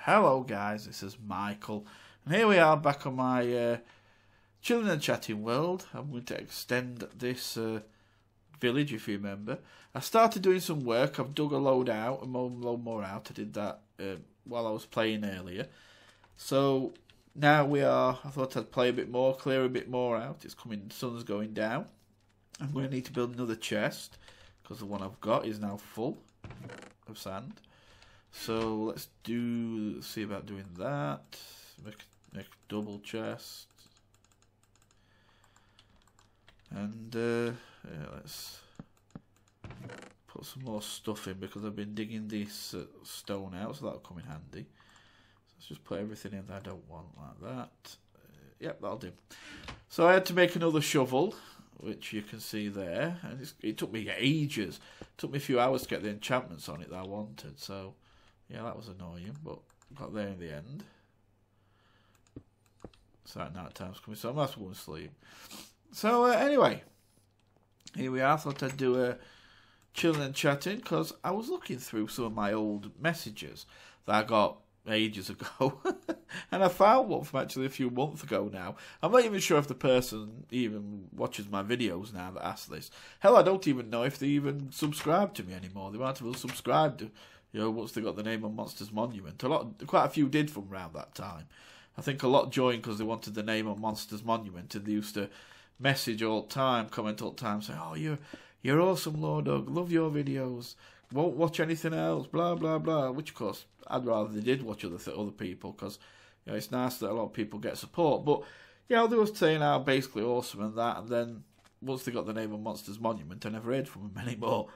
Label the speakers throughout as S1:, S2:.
S1: Hello guys, this is Michael, and here we are back on my Chillin and Chattin world. I'm going to extend this village, if you remember. I started doing some work. I've dug a load out, a load more out. I did that while I was playing earlier. So now we are, I thought I'd play a bit more, clear a bit more out. It's coming, the sun's going down. I'm going to need to build another chest, because the one I've got is now full of sand. So let's see about doing that. Make a double chest. And yeah, let's put some more stuff in because I've been digging this stone out, so that'll come in handy. So let's just put everything in that I don't want like that. Yep, that'll do. So I had to make another shovel, which you can see there. And it took me ages. It took me a few hours to get the enchantments on it that I wanted. So yeah, that was annoying, but got there in the end. So night time's coming, so I might as well go and sleep. So anyway, here we are. I thought I'd do a Chillin and Chattin because I was looking through some of my old messages that I got ages ago, and I found one from actually a few months ago now. I'm not even sure if the person even watches my videos now that asked this. Hell, I don't even know if they even subscribe to me anymore. They might have unsubscribed to, once they got the name on Monsters Monument. Quite a few did from around that time. I think a lot joined because they wanted the name on Monsters Monument, and they used to message all the time, comment all the time, say, "Oh, you're awesome, LordUg. Love your videos. Won't watch anything else. Blah blah blah." Which, of course, I'd rather they did watch other people because it's nice that a lot of people get support. But they were saying how basically awesome and that, and then once they got the name on Monsters Monument, I never heard from them anymore.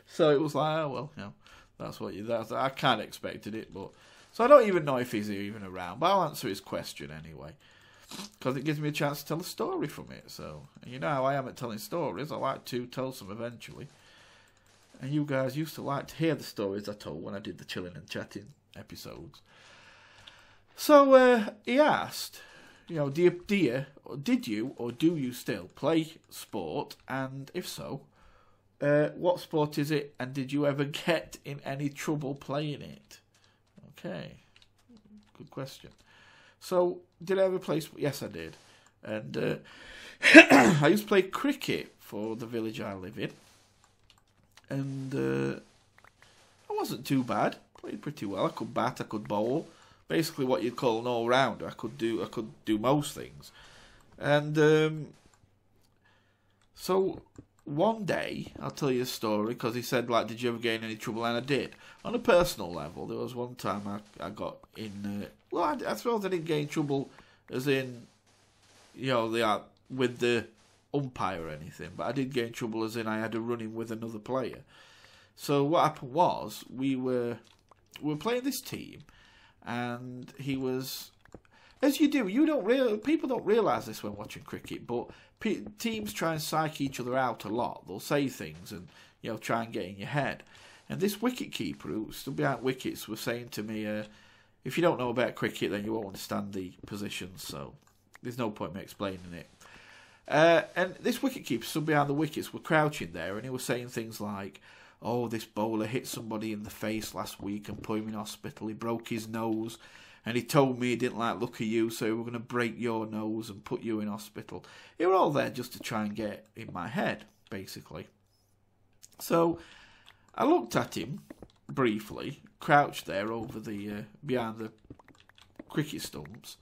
S1: So it was like, oh well, that's what I kind of expected it, but so I don't even know if he's even around, but I'll answer his question anyway, because it gives me a chance to tell a story from it. So you know how I am at telling stories. I like to tell some eventually, and you guys used to like to hear the stories I told when I did the Chilling and Chatting episodes. So he asked, did you or do you still play sport, and if so, what sport is it, and did you ever get in any trouble playing it? Okay, good question. So, did I ever play sport? Yes, I did. And I used to play cricket for the village I live in. And I wasn't too bad. Played pretty well. I could bat, I could bowl. Basically what you'd call an all-rounder. I could do most things. And so one day, I'll tell you a story, because he said, did you ever get in any trouble? And I did. On a personal level, there was one time I got in, I suppose I didn't get in trouble as in, with the umpire or anything, but I did get in trouble as in I had a run-in with another player. So what happened was, we were playing this team, and he was, as you do, people don't realise this when watching cricket, but teams try and psych each other out a lot. They'll say things and try and get in your head. And this wicket keeper who stood behind wickets was saying to me, if you don't know about cricket, then you won't understand the positions, so there's no point in me explaining it. And this wicket keeper stood behind the wickets, were crouching there, and he was saying things like, "Oh, this bowler hit somebody in the face last week and put him in hospital. He broke his nose. And he told me he didn't like the look of you, so we were going to break your nose and put you in hospital." They were all there just to try and get in my head, basically. So I looked at him briefly, crouched there over behind the cricket stumps,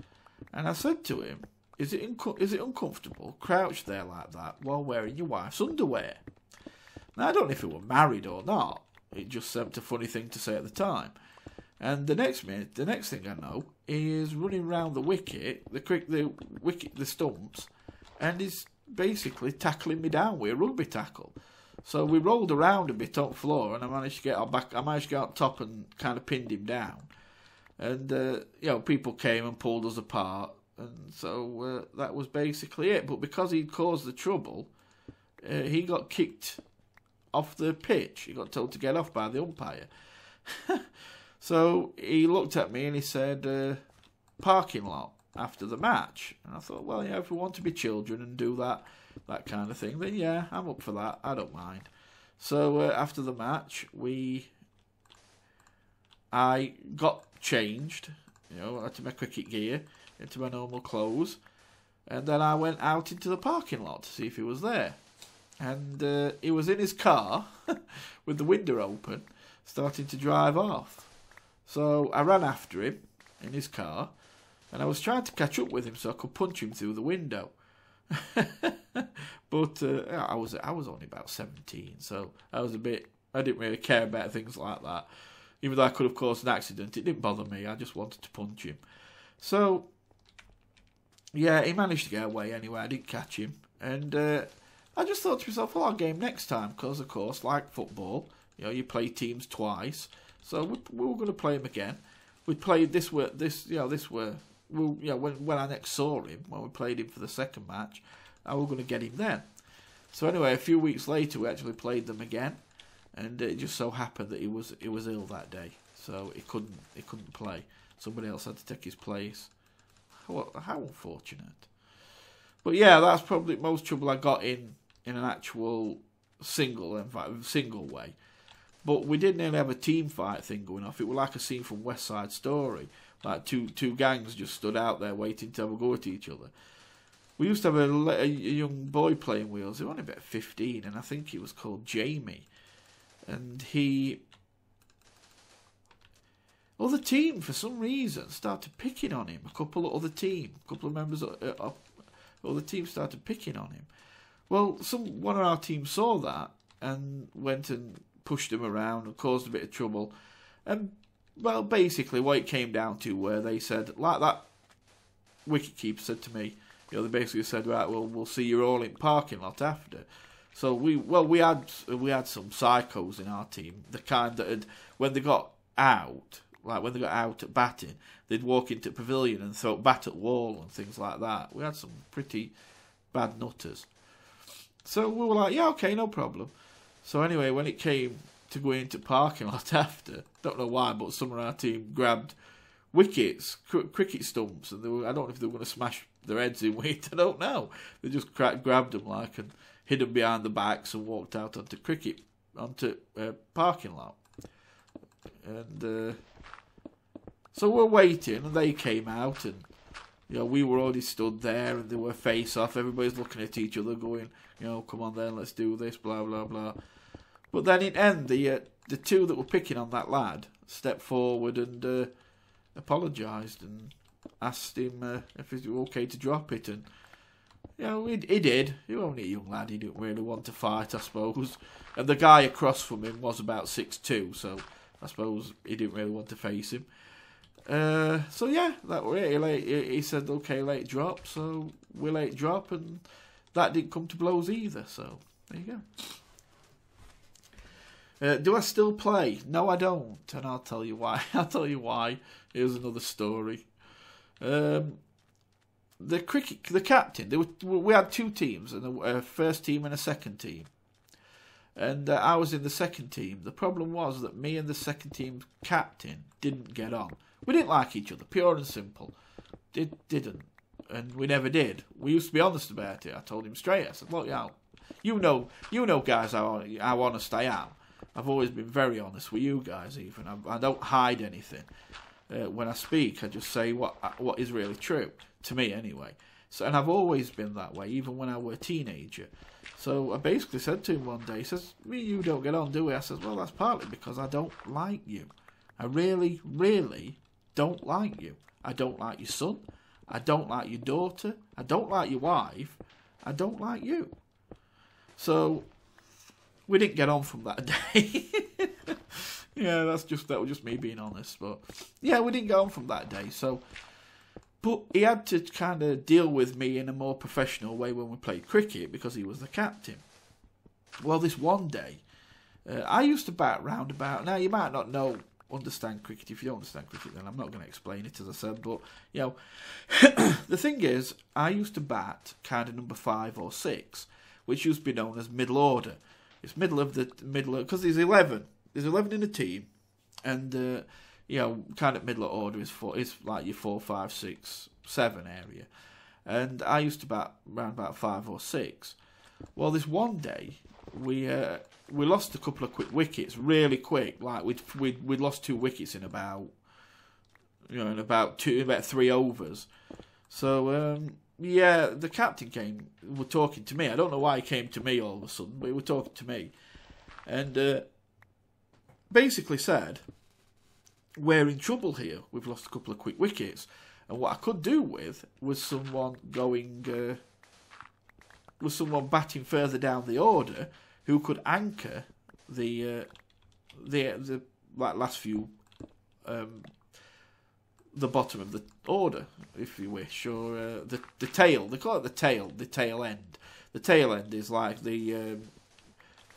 S1: and I said to him, is it uncomfortable, crouched there like that while wearing your wife's underwear? Now, I don't know if he were married or not. It just seemed a funny thing to say at the time. And the next thing I know, he is running round the wicket, the stumps, and he's basically tackling me down with a rugby tackle. So we rolled around a bit on the floor, and I managed to get on top and kind of pinned him down. And people came and pulled us apart, and so that was basically it. But because he'd caused the trouble, he got kicked off the pitch. He got told to get off by the umpire. So he looked at me and he said, parking lot after the match. And I thought, well, if we want to be children and do that kind of thing, then yeah, I'm up for that. I don't mind. So after the match, I got changed, into my cricket gear, into my normal clothes, and then I went out into the parking lot to see if he was there. And he was in his car with the window open, starting to drive off. So I ran after him in his car, and I was trying to catch up with him so I could punch him through the window. But I was only about 17, so I didn't really care about things like that. Even though I could have caused an accident, it didn't bother me. I just wanted to punch him. So, yeah, he managed to get away anyway. I didn't catch him. And I just thought to myself, well, I'll game next time. Because, of course, like football, you play teams twice. So we were going to play him again. We played when I next saw him, when we played him for the second match, I was going to get him then. So anyway, a few weeks later, we actually played them again, and it just so happened that he was ill that day, so he couldn't play. Somebody else had to take his place. How unfortunate. But yeah, that's probably the most trouble I got in an actual single way. But we didn't really have a team fight thing going off. It was like a scene from West Side Story. Like two gangs just stood out there waiting to have a go at each other. We used to have a young boy playing wheels. He was only about 15, and I think he was called Jamie. And other team, for some reason, started picking on him. A couple of members of other team started picking on him. Well, one of our team saw that and went and pushed him around and caused a bit of trouble. And well, basically, what it came down to, where they said, like that wicketkeeper said to me, they basically said, right, well, we'll see you all in parking lot after. So we had some psychos in our team, the kind that when they got out at batting, they'd walk into pavilion and throw bat at wall and things like that. We had some pretty bad nutters. So we were like, yeah, okay, no problem. So anyway, when it came to go into parking lot after, don't know why, but some of our team grabbed wickets, cricket stumps, and I don't know if they were going to smash their heads in with it, I don't know. They just grabbed them and hid them behind the backs and walked out onto parking lot. And so we're waiting, and they came out, and we were already stood there, and they were face off. Everybody's looking at each other, going, come on then, let's do this, blah blah blah. But then in the end, the two that were picking on that lad stepped forward and apologised and asked him if it was okay to drop it, and he did. He was only a young lad. He didn't really want to fight, I suppose. And the guy across from him was about 6'2", so I suppose he didn't really want to face him. So yeah, that was it. He said, okay, let it drop. So we let it drop, and that didn't come to blows either. So there you go. Do I still play? No, I don't, and I'll tell you why. Here's another story. The captain. We had two teams, a first team and a second team. And I was in the second team. The problem was that me and the second team captain didn't get on. We didn't like each other, pure and simple. Didn't. And we never did. We used to be honest about it. I told him straight. I said, look, you know, guys, how honest I am. I've always been very honest with you guys, even. I don't hide anything. When I speak, I just say what is really true, to me anyway. So, and I've always been that way, even when I was a teenager. So I basically said to him one day, he says, me and you don't get on, do we? I said, well, that's partly because I don't like you. I really, really don't like you. I don't like your son. I don't like your daughter. I don't like your wife. I don't like you. So we didn't get on from that day. Yeah, that was just me being honest. But yeah, we didn't get on from that day. So, but he had to kind of deal with me in a more professional way when we played cricket because he was the captain. Well, this one day, I used to bat round about. Now, you might not understand cricket. If you don't understand cricket, then I'm not going to explain it, as I said. But, the thing is, I used to bat kind of number 5 or 6, which used to be known as middle order. It's because there's 11. There's 11 in the team, and kind of middle order is like your 4, 5, 6, 7 area, and I used to bat around about 5 or 6. Well, this one day we lost a couple of quick wickets, really quick. Like we'd lost 2 wickets in about in about 3 overs. So yeah, the captain were talking to me. I don't know why he came to me all of a sudden, but he was talking to me, and basically said, "We're in trouble here. We've lost a couple of quick wickets." And what I could do with was someone batting further down the order who could anchor the last few, the bottom of the order, if you wish, or the tail. They call it the tail end. The tail end is like the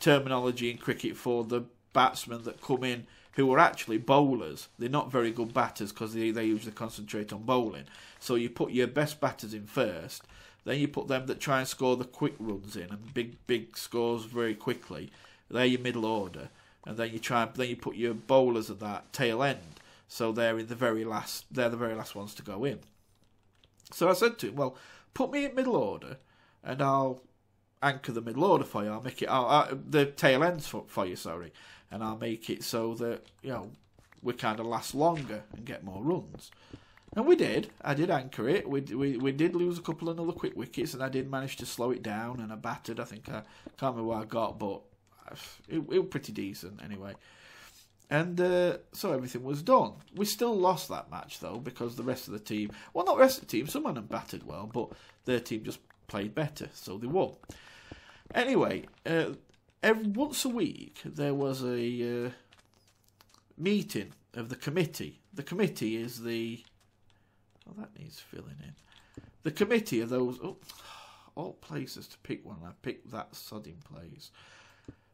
S1: terminology in cricket for the batsmen that come in who are actually bowlers. They're not very good batters because they usually concentrate on bowling. So you put your best batters in first, then you put them that try and score the quick runs in and big scores very quickly. They're your middle order, and then you put your bowlers at that tail end. So they're the very last ones to go in. So I said to him, "Well, put me in middle order, and I'll anchor the middle order for you. I'll make it the tail ends for you, sorry." And I'll make it so that, we kind of last longer and get more runs. And we did. I did anchor it. We did lose a couple of other quick wickets, and I did manage to slow it down, and I batted. I think I can't remember what I got, but it was pretty decent anyway. And so everything was done. We still lost that match, though, because the rest of the team... Well, not the rest of the team. Some of them batted well, but their team just played better, so they won. Anyway... once a week, there was a meeting of the committee. The committee is the... Oh, that needs filling in. The committee are those... Oh, all places to pick one. I picked that sodding place.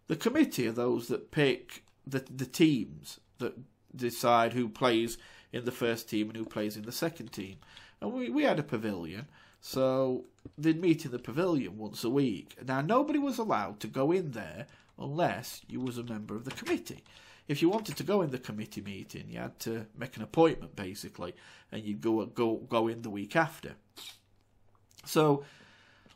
S1: The committee are those that pick the teams that decide who plays in the first team and who plays in the second team. And we had a pavilion. So they'd meet in the pavilion once a week. Now, nobody was allowed to go in there unless you was a member of the committee. If you wanted to go in the committee meeting, you had to make an appointment, basically, and you'd go in the week after. So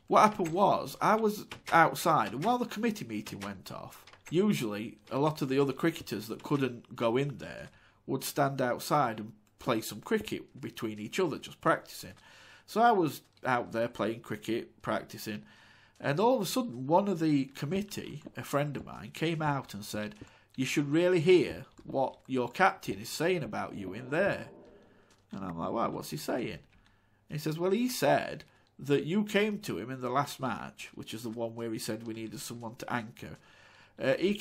S1: what happened was, I was outside, and while the committee meeting went off, usually a lot of the other cricketers that couldn't go in there would stand outside and play some cricket between each other, just practicing. So I was out there playing cricket, practicing, and all of a sudden one of the committee, a friend of mine, came out and said, "You should really hear what your captain is saying about you in there." And I'm like, "Wow, what's he saying?" And he says, "Well, he said that you came to him in the last match," which is the one where he said we needed someone to anchor. You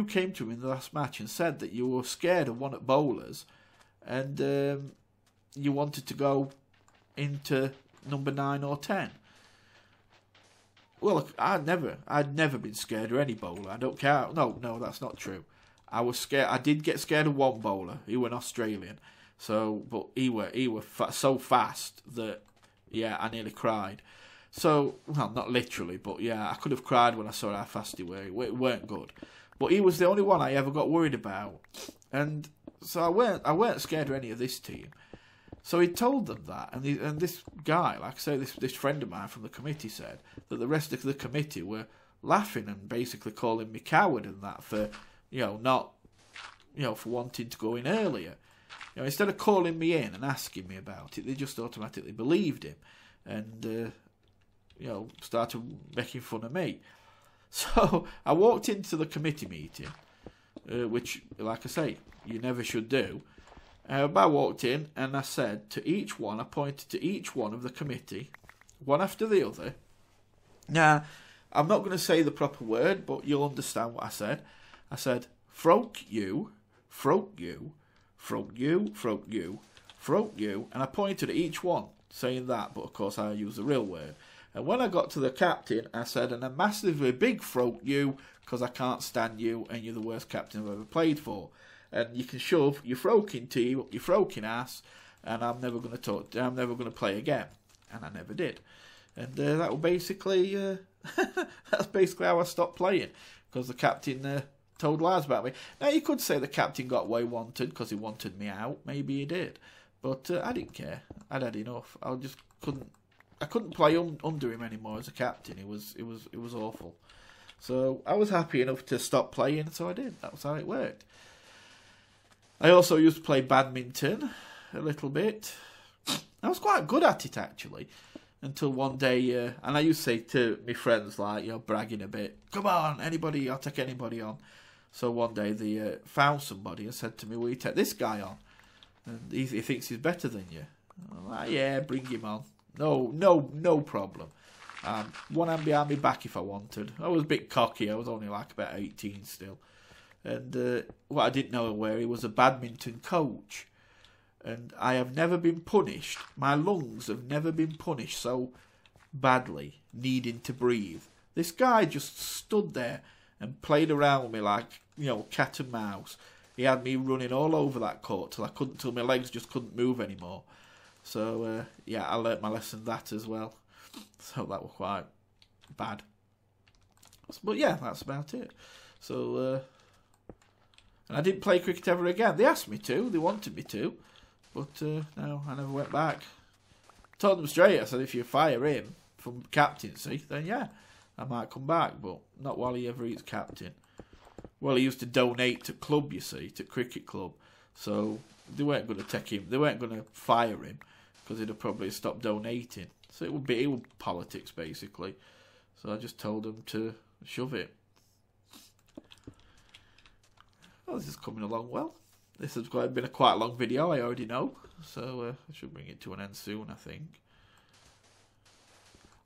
S1: came to him in the last match and said that you were scared of one at bowlers, and you wanted to go into number 9 or 10. Well, look, I'd never been scared of any bowler. I don't care. No, that's not true. I was scared. I did get scared of one bowler. He was an Australian. So, but he were so fast that, yeah, I nearly cried. So, well, not literally, but yeah, I could have cried when I saw how fast he were. It weren't good. But he was the only one I ever got worried about. And so I weren't scared of any of this team. So he told them that, and this guy, like I say, this friend of mine from the committee said that the rest of the committee were laughing and basically calling me coward and that for, not, for wanting to go in earlier. Instead of calling me in and asking me about it, they just automatically believed him and, started making fun of me. So I walked into the committee meeting, which, like I say, you never should do. I walked in and I said to each one, I pointed to each one of the committee, one after the other. Now, I'm not going to say the proper word, but you'll understand what I said. I said, "Froke you, froke you, froke you, froke you, froke you," and I pointed at each one saying that, but of course I used the real word. And when I got to the captain, I said, "And a massively big froke you, because I can't stand you, and you're the worst captain I've ever played for. And you can shove your froking team up your froking ass, and I'm never going to play again." And I never did. And that was basically that's basically how I stopped playing, because the captain told lies about me. Now you could say the captain got what he wanted because he wanted me out. Maybe he did, but I didn't care. I'd had enough. I couldn't play under him anymore as a captain. It was awful. So I was happy enough to stop playing, so I did. That was how it worked. I also used to play badminton. a little bit. I was quite good at it, actually, until one day, and I used to say to my friends, like, you know, bragging a bit, come on, anybody, I'll take anybody on. So one day they found somebody and said to me, will you take this guy on? And he thinks he's better than you. I'm like, yeah, bring him on. No problem. One hand behind my back if I wanted. I was a bit cocky. I was only like about 18 still. And what I didn't know where he was a badminton coach. And I have never been punished. My lungs have never been punished so badly, needing to breathe. This guy just stood there and played around with me like, you know, cat and mouse. He had me running all over that court till my legs just couldn't move anymore. So, yeah, I learnt my lesson that as well. So that was quite bad. But yeah, that's about it. So, and I didn't play cricket ever again. They asked me to, they wanted me to. But no, I never went back. Told them straight, I said, if you fire him from captaincy, then yeah, I might come back. But not while he ever eats captain. Well, he used to donate to club, you see, to cricket club. So they weren't going to take him. They weren't going to fire him because he'd have probably stopped donating. So it would be politics, basically. So I just told them to shove it. Well, this is coming along well. This has been a quite long video, I already know. So I should bring it to an end soon, I think.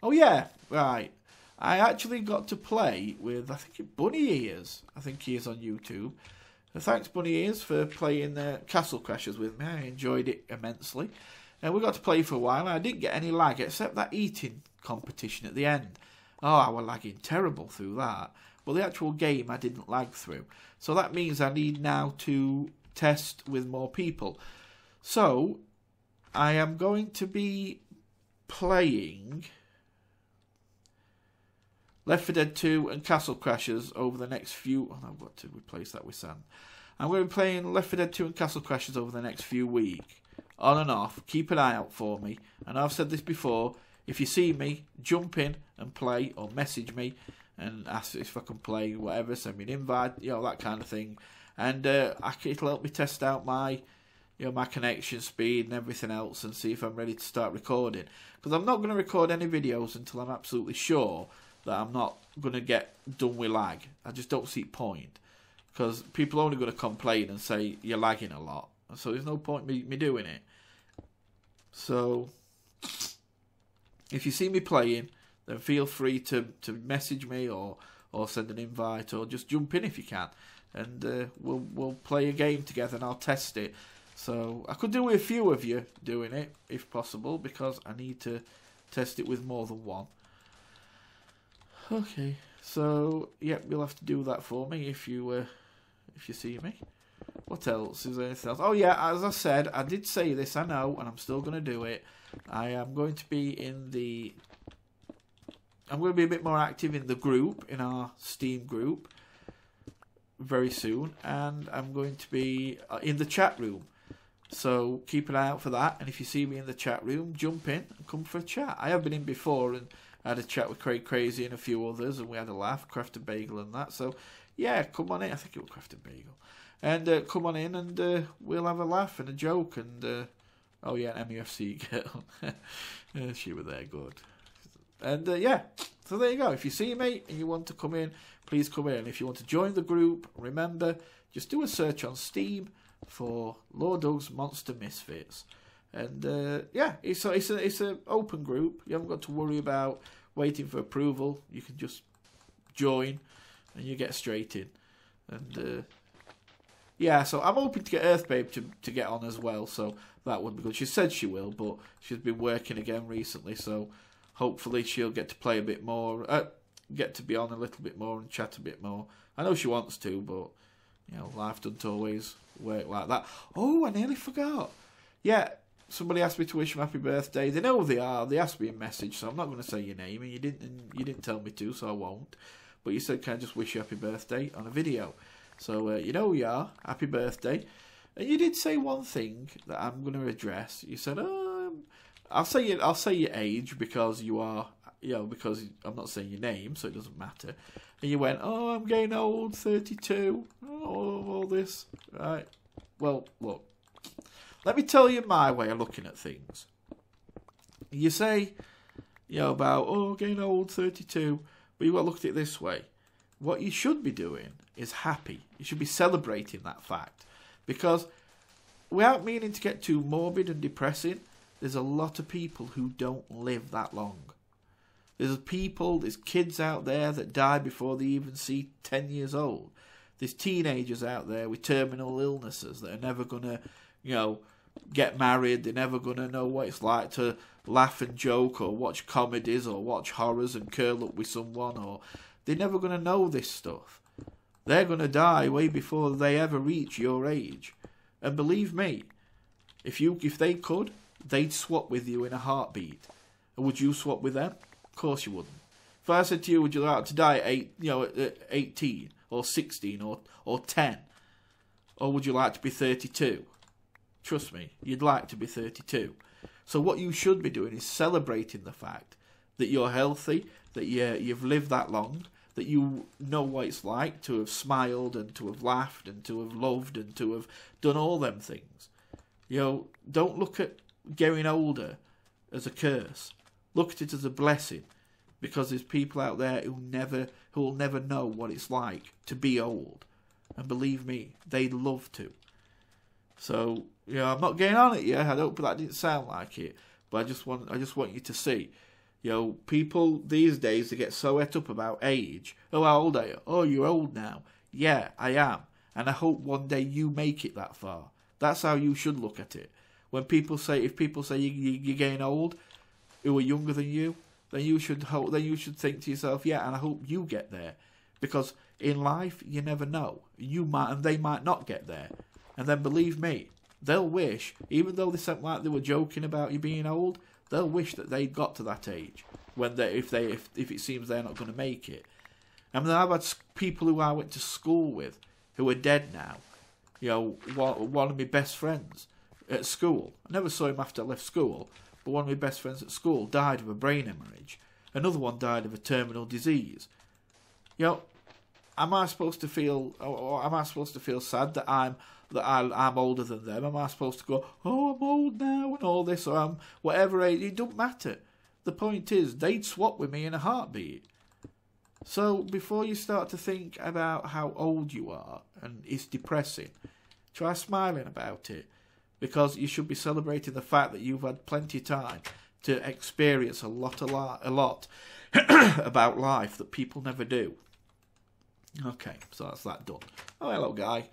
S1: Oh yeah, right. I actually got to play with, I think, Bunny Ears. I think he is on YouTube. Thanks, Bunny Ears, for playing Castle Crashers with me. I enjoyed it immensely. And we got to play for a while, and I didn't get any lag, except that eating competition at the end. Oh, I was lagging terrible through that. But the actual game I didn't lag through. So that means I need now to test with more people. So, I am going to be playing Left 4 Dead 2 and Castle Crashers over the next few... Oh, I've got to replace that with sand. I'm going to be playing Left 4 Dead 2 and Castle Crashers over the next few weeks. On and off. Keep an eye out for me. And I've said this before. If you see me, jump in and play or message me and ask if I can play, whatever. Send me an invite, you know, that kind of thing. And it'll help me test out my, you know, my connection speed and everything else and see if I'm ready to start recording. Because I'm not going to record any videos until I'm absolutely sure that I'm not going to get done with lag. I just don't see point. Because people are only going to complain and say you're lagging a lot. So there's no point me doing it. So if you see me playing, then feel free to message me or send an invite or just jump in if you can. And we'll play a game together and I'll test it. So I could do with a few of you doing it if possible, because I need to test it with more than one. Okay, so yeah, you'll have to do that for me if you see me. What else? Is there anything else? Oh yeah, as I said, I did say this, I know, and I'm still going to do it. I am going to be I'm going to be a bit more active in the group, in our Steam group, very soon. And I'm going to be in the chat room. So keep an eye out for that. And if you see me in the chat room, jump in and come for a chat. I have been in before and I had a chat with Craig Crazy and a few others, and we had a laugh, Crafted Bagel and that. So yeah, come on in. I think it was Crafted Bagel. And come on in and we'll have a laugh and a joke. And oh yeah, an MUFC girl. She was there, good. And yeah, so there you go. If you see me and you want to come in, please come in. If you want to join the group, remember, just do a search on Steam for LordUg's Monster Misfits. And yeah, it's an open group. You haven't got to worry about waiting for approval. You can just join and you get straight in. And yeah, so I'm hoping to get Earthbabe to get on as well. So that would be good. She said she will, but she's been working again recently. So hopefully she'll get to play a bit more, get to be on a little bit more and chat a bit more. I know she wants to, but you know, life doesn't always work like that. Oh, I nearly forgot. Yeah, somebody asked me to wish them happy birthday. They know who they are. They asked me a message, so I'm not going to say your name, and you didn't tell me to, so I won't. But you said, can I just wish you happy birthday on a video? So you know who you are. Happy birthday. And you did say one thing that I'm going to address. You said, I'll say your age because you are, you know, because I'm not saying your name, so it doesn't matter. And you went, oh, I'm getting old, 32. Oh, all this, right? Well, look, let me tell you my way of looking at things. You say, about, getting old, 32, but you've got to look at it this way. What you should be doing is happy. You should be celebrating that fact. Because, without meaning to get too morbid and depressing, there's a lot of people who don't live that long. There's kids out there that die before they even see 10 years old. There's teenagers out there with terminal illnesses that are never going to, get married. They're never going to know what it's like to laugh and joke or watch comedies or watch horrors and curl up with someone. Or they're never going to know this stuff. They're going to die way before they ever reach your age. And believe me, if they could, they'd swap with you in a heartbeat. And would you swap with them? Of course you wouldn't. If I said to you, would you like to die at 18 or 16 or 10? Or would you like to be 32? Trust me, you'd like to be 32. So what you should be doing is celebrating the fact that you're healthy, that you've lived that long, that you know what it's like to have smiled and to have laughed and to have loved and to have done all them things. Don't look at getting older as a curse. Look at it as a blessing, because there's people out there who will never know what it's like to be old. And believe me, they'd love to. So, I'm not getting on it, I hope that didn't sound like it. But I just want you to see, people these days, they get so het up about age. Oh, how old are you? Oh, you're old now. Yeah, I am. And I hope one day you make it that far. That's how you should look at it. If people say you're getting old, who are younger than you, then you should think to yourself, yeah, and I hope you get there. Because in life, you never know. You might, and they might not get there. And then believe me, they'll wish, even though they sound like they were joking about you being old, they'll wish that they'd got to that age if it seems they're not going to make it. And then I've had people who I went to school with who are dead now. One of my best friends at school, I never saw him after I left school, but one of my best friends at school died of a brain hemorrhage. Another one died of a terminal disease. Am I supposed to feel sad that I'm older than them? Am I supposed to go, I'm old now and all this, or I'm whatever age? It don't matter. The point is, they'd swap with me in a heartbeat. So before you start to think about how old you are and it's depressing, try smiling about it, because you should be celebrating the fact that you've had plenty of time to experience a lot about life that people never do. Okay, so that's that done. Oh, hello, guy.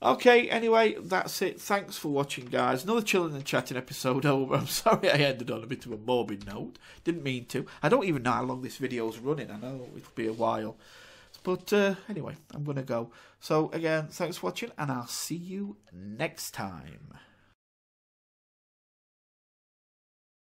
S1: Okay, anyway, that's it. Thanks for watching, guys. Another Chillin and Chattin episode over. I'm sorry I ended on a bit of a morbid note. Didn't mean to. I don't even know how long this video's running. I know it'll be a while. But anyway, I'm going to go. So, again, thanks for watching, and I'll see you next time.